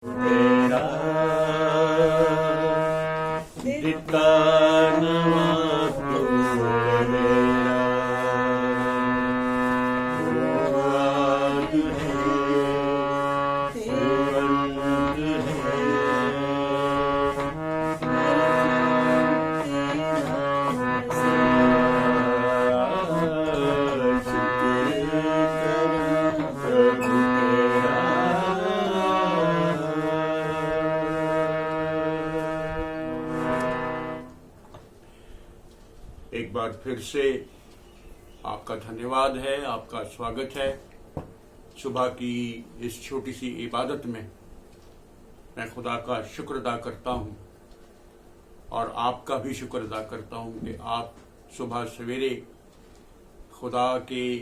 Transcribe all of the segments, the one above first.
तेरा दिता नवा तू मेरा वो आद है वो अंत है शुक्र करम प्रभु तेरा। एक बार फिर से आपका धन्यवाद है, आपका स्वागत है। सुबह की इस छोटी सी इबादत में मैं खुदा का शुक्र अदा करता हूँ और आपका भी शुक्र अदा करता हूँ कि आप सुबह सवेरे खुदा के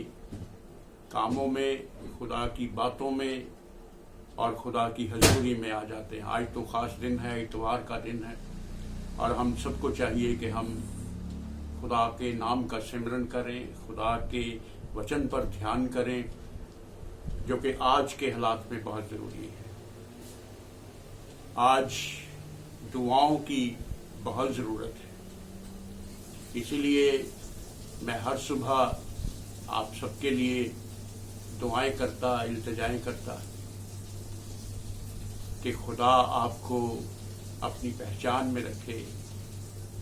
कामों में, खुदा की बातों में और खुदा की हजूरी में आ जाते हैं। आज तो ख़ास दिन है, इतवार का दिन है और हम सबको चाहिए कि हम खुदा के नाम का सिमरन करें, खुदा के वचन पर ध्यान करें, जो कि आज के हालात में बहुत ज़रूरी है। आज दुआओं की बहुत ज़रूरत है, इसीलिए मैं हर सुबह आप सबके लिए दुआएं करता, इल्तिजाएं करता कि खुदा आपको अपनी पहचान में रखे,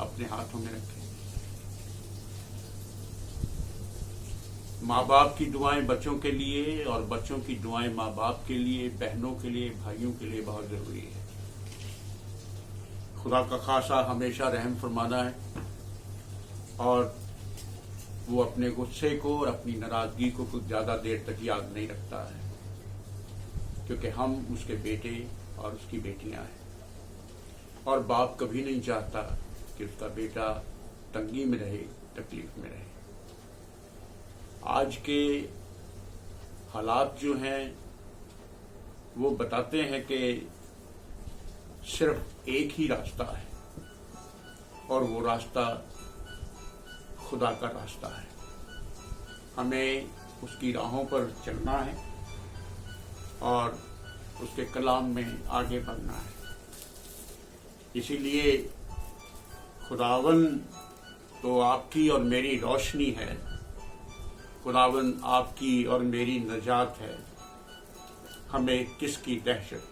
अपने हाथों में रखे। माँ बाप की दुआएं बच्चों के लिए और बच्चों की दुआएं माँ बाप के लिए, बहनों के लिए, भाइयों के लिए बहुत ज़रूरी है। खुदा का खासा हमेशा रहम फरमाना है और वो अपने गुस्से को और अपनी नाराज़गी को कुछ ज़्यादा देर तक याद नहीं रखता है, क्योंकि हम उसके बेटे और उसकी बेटियां हैं और बाप कभी नहीं चाहता कि उसका बेटा तंगी में रहे, तकलीफ में रहे। आज के हालात जो हैं वो बताते हैं कि सिर्फ एक ही रास्ता है और वो रास्ता खुदा का रास्ता है। हमें उसकी राहों पर चलना है और उसके कलाम में आगे बढ़ना है। इसीलिए खुदावन तो आपकी और मेरी रोशनी है, खुदावन आपकी और मेरी नजात है, हमें किसकी दहशत।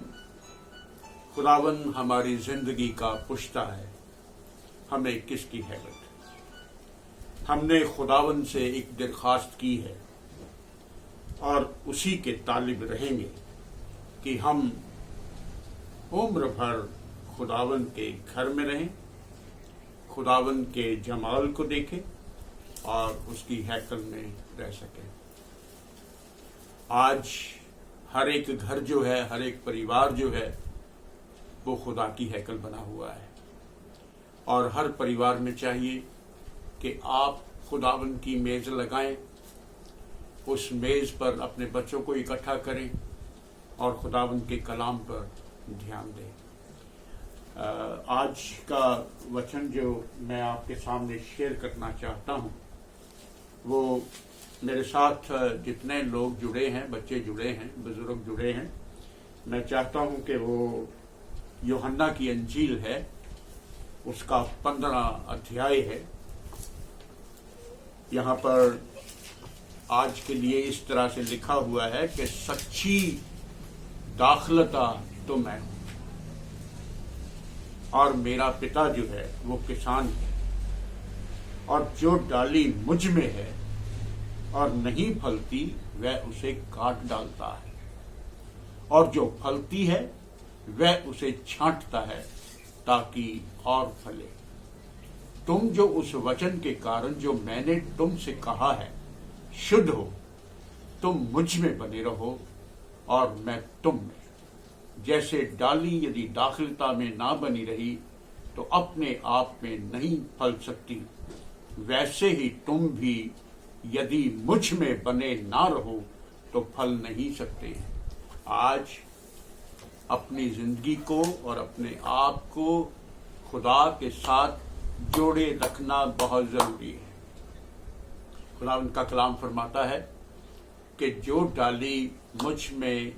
खुदावन हमारी जिंदगी का पुश्ता है, हमें किसकी हैबत। हमने खुदावन से एक दरख्वास्त की है और उसी के तालिब रहेंगे कि हम उम्र भर खुदावन के घर में रहें, खुदावन के जमाल को देखें और उसकी हैकल में रह सकें। आज हर एक घर जो है, हर एक परिवार जो है, वो खुदा की हैकल बना हुआ है और हर परिवार में चाहिए कि आप खुदावन की मेज़ लगाएं, उस मेज़ पर अपने बच्चों को इकट्ठा करें और खुदावन के कलाम पर ध्यान दें। आज का वचन जो मैं आपके सामने शेयर करना चाहता हूँ, वो मेरे साथ जितने लोग जुड़े हैं, बच्चे जुड़े हैं, बुजुर्ग जुड़े हैं, मैं चाहता हूँ कि वो यूहन्ना की अंजील है, उसका 15 अध्याय है। यहाँ पर आज के लिए इस तरह से लिखा हुआ है कि सच्ची दाखलता तो मैं हूँ और मेरा पिता जो है वो किसान है, और जो डाली मुझ में है और नहीं फलती वह उसे काट डालता है, और जो फलती है वह उसे छांटता है ताकि और फले। तुम जो उस वचन के कारण जो मैंने तुमसे कहा है शुद्ध हो, तुम मुझ में बने रहो और मैं तुम में। जैसे डाली यदि दाखिलता में ना बनी रही तो अपने आप में नहीं फल सकती, वैसे ही तुम भी यदि मुझ में बने ना रहो तो फल नहीं सकते। आज अपनी जिंदगी को और अपने आप को खुदा के साथ जोड़े रखना बहुत जरूरी है। खुदा उनका कलाम फरमाता है कि जो डाली मुझ में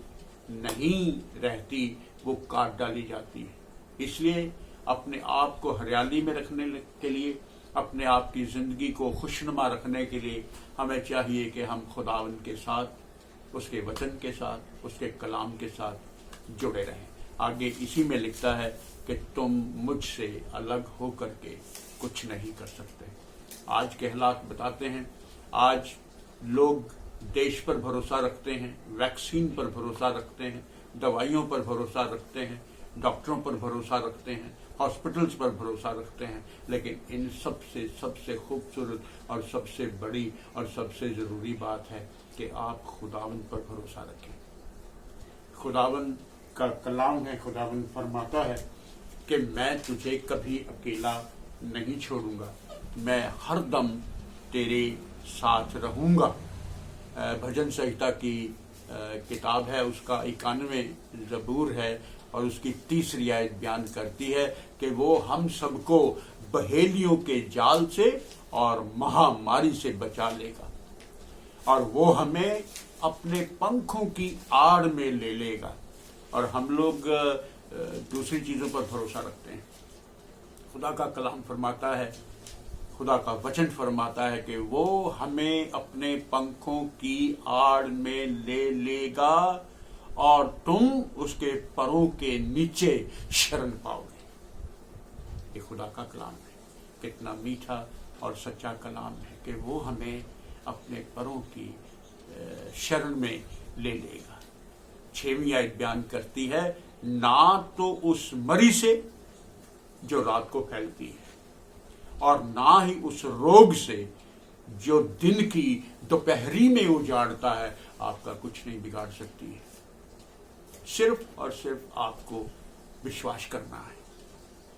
नहीं रहती वो काट डाली जाती है। इसलिए अपने आप को हरियाली में रखने के लिए, अपने आप की जिंदगी को खुशनुमा रखने के लिए हमें चाहिए कि हम खुदावंद के साथ, उसके वचन के साथ, उसके कलाम के साथ जुड़े रहें। आगे इसी में लिखता है कि तुम मुझसे अलग होकर के कुछ नहीं कर सकते। आज के हालात बताते हैं, आज लोग देश पर भरोसा रखते हैं, वैक्सीन पर भरोसा रखते हैं, दवाइयों पर भरोसा रखते हैं, डॉक्टरों पर भरोसा रखते हैं, हॉस्पिटल्स पर भरोसा रखते हैं, लेकिन इन सबसे खूबसूरत और सबसे बड़ी और सबसे ज़रूरी बात है कि आप खुदावंद पर भरोसा रखें। खुदावंद का कलाम है, खुदावंद फरमाता है कि मैं तुझे कभी अकेला नहीं छोड़ूंगा, मैं हर दम तेरे साथ रहूंगा। भजन संहिता की किताब है, उसका 91 ज़बूर है और उसकी 3री आयत बयान करती है कि वो हम सबको बहेलियों के जाल से और महामारी से बचा लेगा और वो हमें अपने पंखों की आड़ में ले लेगा। और हम लोग दूसरी चीज़ों पर भरोसा रखते हैं। खुदा का कलाम फरमाता है, खुदा का वचन फरमाता है कि वो हमें अपने पंखों की आड़ में ले लेगा और तुम उसके परों के नीचे शरण पाओगे। ये खुदा का कलाम है, कितना मीठा और सच्चा कलाम है कि वो हमें अपने परों की शरण में ले लेगा। 6वीं आयत बयान करती है, ना तो उस मरी से जो रात को फैलती है और ना ही उस रोग से जो दिन की दोपहरी में उजाड़ता है, आपका कुछ नहीं बिगाड़ सकती है। सिर्फ और सिर्फ आपको विश्वास करना है,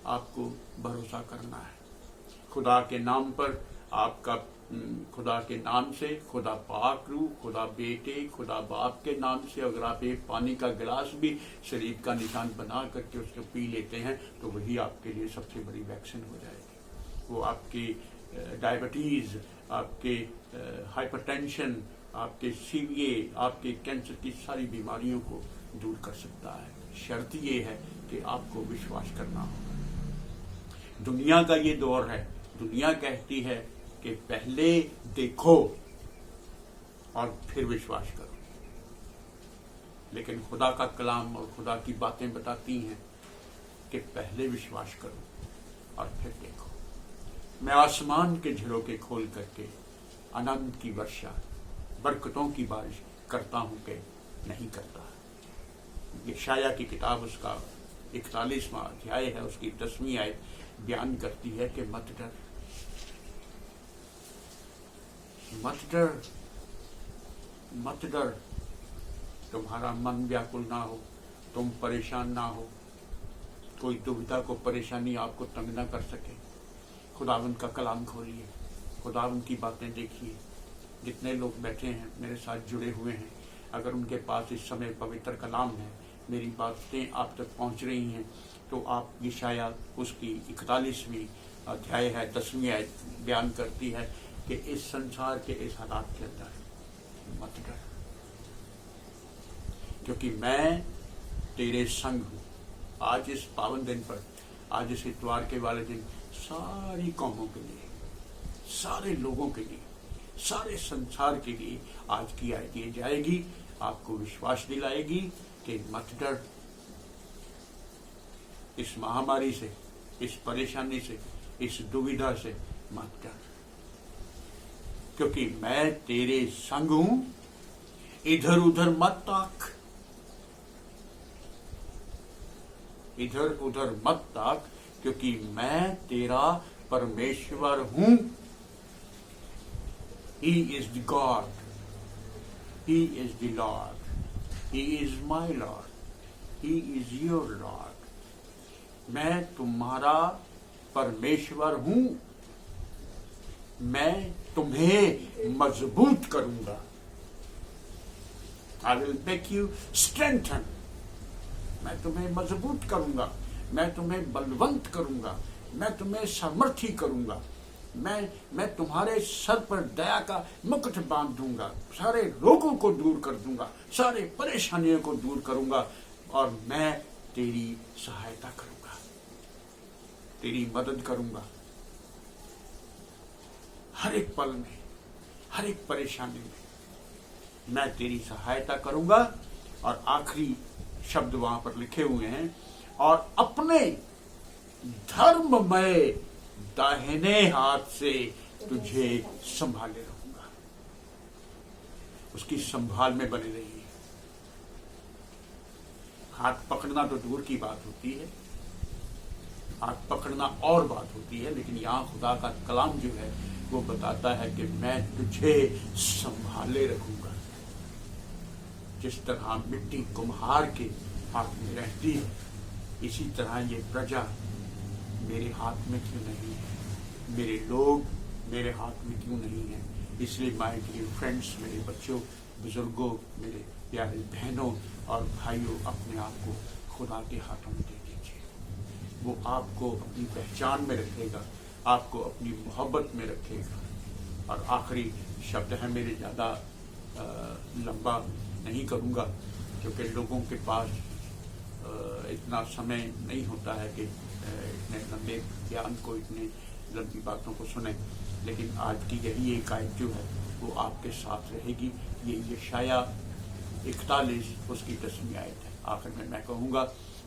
आपको भरोसा करना है खुदा के नाम पर। आपका खुदा के नाम से, खुदा पाक रूह, खुदा बेटे, खुदा बाप के नाम से अगर आप एक पानी का गिलास भी सलीब का निशान बना करके उसको पी लेते हैं तो वही आपके लिए सबसे बड़ी वैक्सीन हो जाएगी। वो आपकी डायबिटीज़, आपके हाइपरटेंशन, आपके सीविए, आपके कैंसर की सारी बीमारियों को दूर कर सकता है। शर्त ये है कि आपको विश्वास करना होगा। दुनिया का ये दौर है, दुनिया कहती है कि पहले देखो और फिर विश्वास करो, लेकिन खुदा का कलाम और खुदा की बातें बताती हैं कि पहले विश्वास करो और फिर देखो। मैं आसमान के झरोखे खोल करके आनंद की वर्षा, बरकतों की बारिश करता हूं कि नहीं करता। यशाया की किताब उसका 41वां अध्याय है, उसकी 10वीं आयत बयान करती है कि मत डर, मत डर, मत डर, तुम्हारा मन व्याकुल ना हो, तुम परेशान ना हो, कोई दुविधा को परेशानी आपको तंग ना कर सके। खुदावंद का कलाम खोलिए, खुदावंद की बातें देखिए। जितने लोग बैठे हैं मेरे साथ जुड़े हुए हैं, अगर उनके पास इस समय पवित्र कलाम है, मेरी बातें आप तक पहुंच रही हैं, तो आप यशाया उसकी 41वीं अध्याय है 10वीं आयत बयान करती है कि इस संसार के इस हालात के अंदर मत डर, क्योंकि मैं तेरे संग हूं। आज इस पावन दिन पर, आज इस इतवार के वाले दिन सारी कौमों के लिए, सारे लोगों के लिए, सारे संसार के लिए आज की आयत ये जाएगी, आपको विश्वास दिलाएगी कि मत डर। इस महामारी से, इस परेशानी से, इस दुविधा से मत डर, क्योंकि मैं तेरे संग हूं। इधर उधर मत ताक, इधर उधर मत ताक, क्योंकि मैं तेरा परमेश्वर हूं। He is the God, He is the Lord, He is my Lord, He is your Lord। मैं तुम्हारा परमेश्वर हूं, मैं तुम्हें मजबूत करूंगा। I will make you strengthen। मैं तुम्हें मजबूत करूंगा, मैं तुम्हें बलवंत करूंगा, मैं तुम्हें सामर्थी करूंगा। मैं तुम्हारे सर पर दया का मुकुट बांध दूंगा, सारे रोगों को दूर कर दूंगा, सारे परेशानियों को दूर करूंगा, और मैं तेरी सहायता करूंगा, तेरी मदद करूंगा, हर एक पल में, हर एक परेशानी में मैं तेरी सहायता करूंगा। और आखिरी शब्द वहां पर लिखे हुए हैं, और अपने धर्ममय दाहिने हाथ से तुझे संभाले रहूंगा। उसकी संभाल में बने रहिए। हाथ पकड़ना तो दूर की बात होती है, हाथ पकड़ना और बात होती है, लेकिन यहां खुदा का कलाम जो है वो बताता है कि मैं तुझे संभाले रखूंगा। जिस तरह मिट्टी कुम्हार के हाथ में रहती है, इसी तरह ये प्रजा मेरे हाथ में क्यों नहीं है, मेरे लोग मेरे हाथ में क्यों नहीं है। इसलिए माय डियर फ्रेंड्स, मेरे बच्चों, बुजुर्गों, मेरे प्यारे बहनों और भाइयों, अपने आप को खुदा के हाथों में दे दीजिए। वो आपको अपनी पहचान में रखेगा, आपको अपनी मोहब्बत में रखेगा। और आखिरी शब्द है मेरे, ज़्यादा लंबा नहीं करूँगा क्योंकि लोगों के पास इतना समय नहीं होता है कि इतने लंबे ज्ञान को, इतनी लंबी बातों को सुने। लेकिन आज की यही एक आयत जो है वो आपके साथ रहेगी। ये यशाया 41 उसकी 10वीं आयत है। आखिर में मैं कहूँगा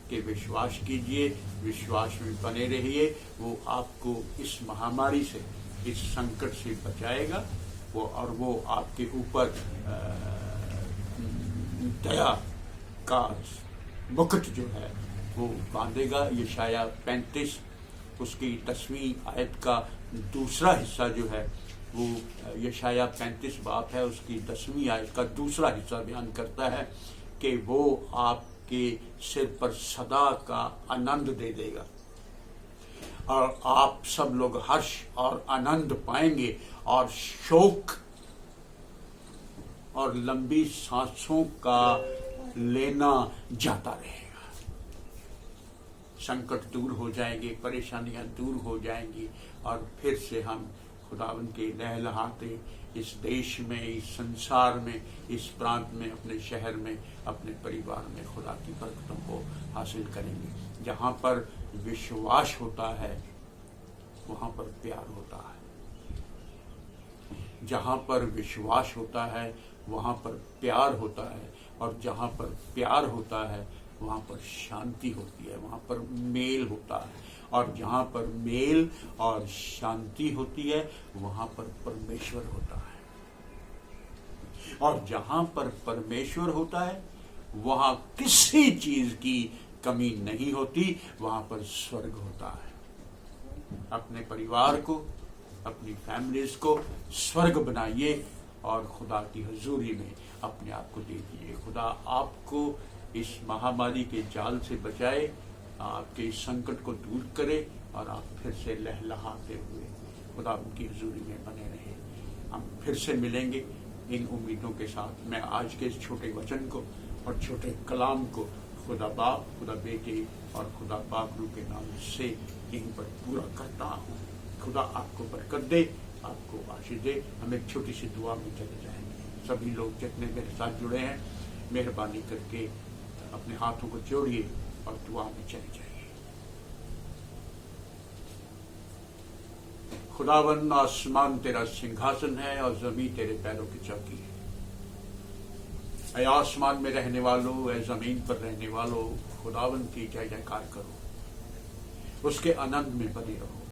कि विश्वास कीजिए, विश्वास में बने रहिए। वो आपको इस महामारी से, इस संकट से बचाएगा, वो आपके ऊपर दया का मुकुट जो है वो बांधेगा। यशाया 35 उसकी 10वीं आयत का दूसरा हिस्सा जो है वो यशाया 35 बाब है, उसकी 10वीं आयत का दूसरा हिस्सा बयान करता है कि वो आपके सिर पर सदा का आनंद दे देगा और आप सब लोग हर्ष और आनंद पाएंगे और शोक और लंबी सांसों का लेना जाता रहेगा। संकट दूर हो जाएंगे, परेशानियां दूर हो जाएंगी और फिर से हम खुदावन के लहलहाते इस देश में, इस संसार में, इस प्रांत में, अपने शहर में, अपने परिवार में खुदा की बरकतों को हासिल करेंगे। जहाँ पर विश्वास होता है वहाँ पर प्यार होता है, जहाँ पर विश्वास होता है वहाँ पर प्यार होता है, और जहाँ पर प्यार होता है वहाँ पर शांति होती है, वहाँ पर मेल होता है, और जहाँ पर मेल और शांति होती है वहाँ पर परमेश्वर होता है, और जहाँ पर परमेश्वर होता है वहाँ किसी चीज की कमी नहीं होती, वहाँ पर स्वर्ग होता है। अपने परिवार को, अपनी फैमिलीज को स्वर्ग बनाइए और खुदा की हुजूरी में अपने आप को दे दीजिए। खुदा आपको इस महामारी के जाल से बचाए, आपके इस संकट को दूर करे और आप फिर से लहलहाते हुए खुदा उनकी हुजूरी में बने रहे। हम फिर से मिलेंगे इन उम्मीदों के साथ। मैं आज के इस छोटे वचन को और छोटे कलाम को खुदा बाप, खुदा बेटे और खुदा पाक रूह के नाम से यहीं पर पूरा करता हूँ। खुदा आपको बरकत दे, आपको आशीष दे। हम एक छोटी सी दुआ में चले जाएंगे। सभी लोग जितने मेरे साथ जुड़े हैं, मेहरबानी करके अपने हाथों को जोड़िए और दुआ में चले जाइए। खुदावन, आसमान तेरा सिंहासन है और जमीन तेरे पैरों की चौकी है। ऐ आसमान में रहने वालों, ऐ जमीन पर रहने वालों, खुदावन की जय जयकार करो, उसके आनंद में बने रहो।